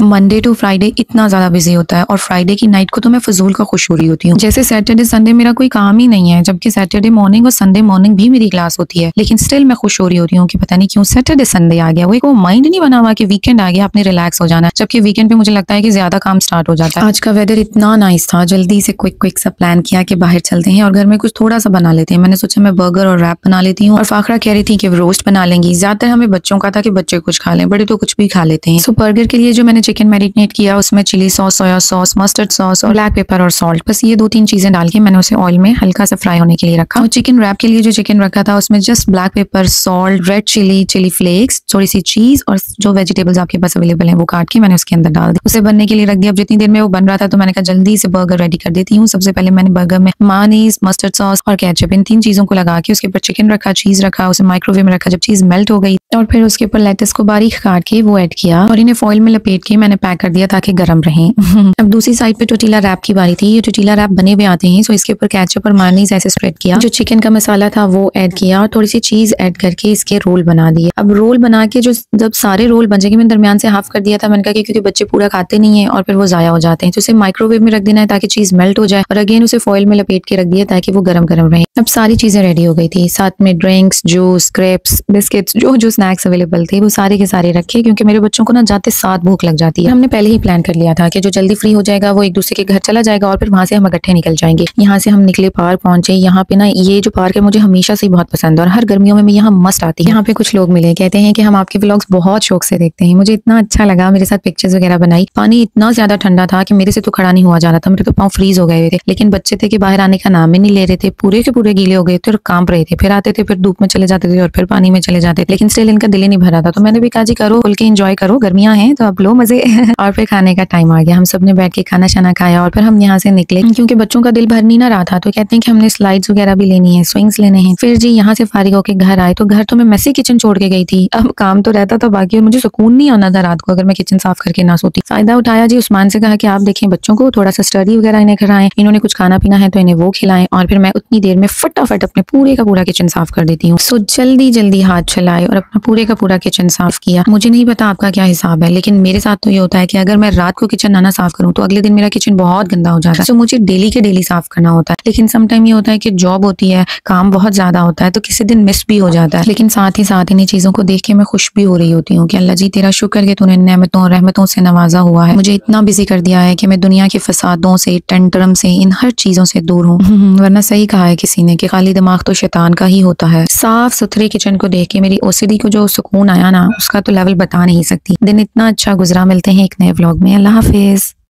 Monday to Friday इतना ज़्यादा busy होता है और फ्राइडे की नाइट को तो मैं फजूल का खुश हो रही होती हूँ। जैसे सैटरडे संडे मेरा कोई काम ही नहीं है, जबकि सैटरडे मॉर्निंग और संडे मॉर्निंग भी मेरी क्लास होती है, लेकिन स्टिल मैं खुश हो रही होती हूँ कि पता नहीं क्यों सैटरडे संडे आ गया। वो माइंड नहीं बना हुआ कि वीकेंड आ गया, आपने रिलैक्स हो जाना है, जबकि वीकेंड पे मुझे लगता है कि ज्यादा काम स्टार्ट हो जाता है। आज का वेदर इतना नाइस था, जल्दी से क्विक सा प्लान किया कि बाहर चलते हैं और घर में कुछ थोड़ा सा बना लेते हैं। मैंने सोचा मैं बर्गर और रैप बना लेती हूँ और फाखरा कह रही थी कि रोस्ट बना लेंगी। ज्यादातर हमें बच्चों का था कि बच्चे कुछ खा लें, बड़े तो कुछ भी खा लेते हैं। सो बर्गर के लिए जो मैंने चिकन मैरिनेट किया उसमें chilli sauce, soya sauce, mustard sauce और ब्लैक पेपर और सॉल्ट, बस ये 2-3 चीजें डाल के मैंने उसे ऑयल में हल्का सा फ्राई होने के लिए रखा। और चिकन रैप के लिए जो चिकन रखा था उसमें just black pepper, salt, red chilli flakes, थोड़ी सी चीज और जो वेजिटेबल्स आपके पास अवेलेबल है वो काट के मैंने उसके अंदर डाल दिया। उसे बनने के लिए रख दिया। अब जितनी देर में वो बन रहा था तो मैंने कहा जल्दी से बर्गर रेडी कर देती हूँ। सबसे पहले मैंने बर्गर में मायोनीज, मस्टर्ड सॉस और केचप, इन 3 चीजों को लगा के उसके ऊपर चिकन रखा, चीज रखा, उसे माइक्रोवेव में रखा। जब चीज मेल्ट हो गई और फिर उसके ऊपर लेटस को बारीक काट के वो ऐड किया और इन्हें फॉइल में लपेट के मैंने पैक कर दिया ताकि गर्म रहे। अब दूसरी साइड पे टोटीला रैप की बारी थी। ये टोटीला रैप बने हुए आते हैं, सो इसके ऊपर केचप और मायोनीज ऐसे स्प्रेड किया, जो चिकन का मसाला था वो ऐड किया और थोड़ी सी चीज ऐड करके इसके रोल बना दिए। अब रोल बना के जो जब सारे रोल बन जाएंगे, मैंने दरमियान से हाफ कर दिया था। मैंने कहा कि क्योंकि बच्चे पूरा खाते नहीं है और फिर वो जाया हो जाते हैं, तो उसे माइक्रोवेव में रख देना है ताकि चीज मेल्ट हो जाए और अगेन उसे फॉइल में लपेट के रख दिया ताकि वो गरम गरम रहे। अब सारी चीजें रेडी हो गई थी, साथ में ड्रिंक्स, जूस, क्रेप्स, बिस्किट्स, जो जो स्नैक्स अवेलेबल थे वो सारे के सारे रखे, क्योंकि मेरे बच्चों को ना जाते साथ भूख लग जाती है। हमने पहले ही प्लान कर लिया था कि जो जल्दी फ्री हो जाएगा वो एक दूसरे के घर चला जाएगा और फिर वहां से हम इकट्ठे निकल जाएंगे। यहाँ से हम निकले, पार्क पहुंचे। यहाँ पे ना ये जो पार्क है मुझे हमेशा से बहुत पसंद है और हर गर्मियों में मैं यहाँ मस्त आती है। यहाँ पे कुछ लोग मिले, कहते हैं कि हम आपके व्लॉग्स बहुत शौक से देखते हैं। मुझे इतना अच्छा लगा, मेरे साथ पिक्चर्स वगैरह बनाई। पानी इतना ज्यादा ठंडा था कि मेरे से तो खड़ा नहीं हुआ जा रहा था, मेरे तो पाँव फ्रीज हो गए थे, लेकिन बच्चे थे कि बाहर आने का नाम ही नहीं ले रहे थे, पूरे के पूरे गीले हो गए थे और कांप रहे थे। फिर आते थे, फिर धूप में चले जाते थे और फिर पानी में चले जाते थे, लेकिन स्टिल इनका दिल ही नहीं भरा था। तो मैंने भी कहा जी करो, खुल के एंजॉय करो, गर्मियां हैं तो अब लो मजे। और फिर खाने का टाइम आ गया, हम सब ने बैठ के खाना शाना खाया और फिर हम यहाँ से निकले, क्योंकि बच्चों का दिल भर नहीं ना रहा था। तो कहते हैं कि हमने स्लाइड्स वगैरह भी लेनी है, स्विंग्स लेने हैं। फिर जी यहाँ से फारिग होकर घर आए तो घर तो मैं मेसी किचन छोड़ के गई थी। अब काम तो रहता था बाकी, और मुझे सुकून नहीं आना था रात को अगर मैं किचन साफ करके ना सोती। फायदा उठाया जी, उस्मान से कहा कि आप देखें बच्चों को थोड़ा सा स्टडी वगैरह इन्हें कराएं, इन्होंने कुछ खाना पीना है तो इन्हें वो खिलाएं, और फिर मैं उतनी देर में फटाफट अपने पूरे का पूरा किचन साफ कर देती हूँ। सो जल्दी जल्दी हाथ चलाए और अपना पूरे का पूरा किचन साफ किया। मुझे नहीं पता आपका क्या हिसाब है, लेकिन मेरे साथ तो ये होता है कि अगर मैं रात को किचन ना साफ करूँ तो अगले दिन मेरा किचन बहुत गंदा हो जाता है। सो मुझे डेली के डेली साफ करना होता है, लेकिन सम टाइम ये होता है कि जॉब होती है, काम बहुत ज्यादा होता है, तो किसी दिन मिस भी हो जाता है। लेकिन साथ ही साथ इन्हीं चीजों को देख के मैं खुश भी हो रही होती हूँ कि अल्लाह जी तेरा शुक्र कि तूने नेमतों और रहमतों से नवाजा हुआ है, मुझे इतना बिजी कर दिया है कि मैं दुनिया के फसादों से, टेंटरम से, इन हर चीजों से दूर हूँ। वरना सही कहा है किसी ने कि खाली दिमाग तो शैतान का ही होता है। साफ सुथरे किचन को देख के मेरी ओसीडी को जो सुकून आया ना, उसका तो लेवल बता नहीं सकती। दिन इतना अच्छा गुजरा। मिलते हैं एक नए व्लॉग में। अल्लाह हाफिज।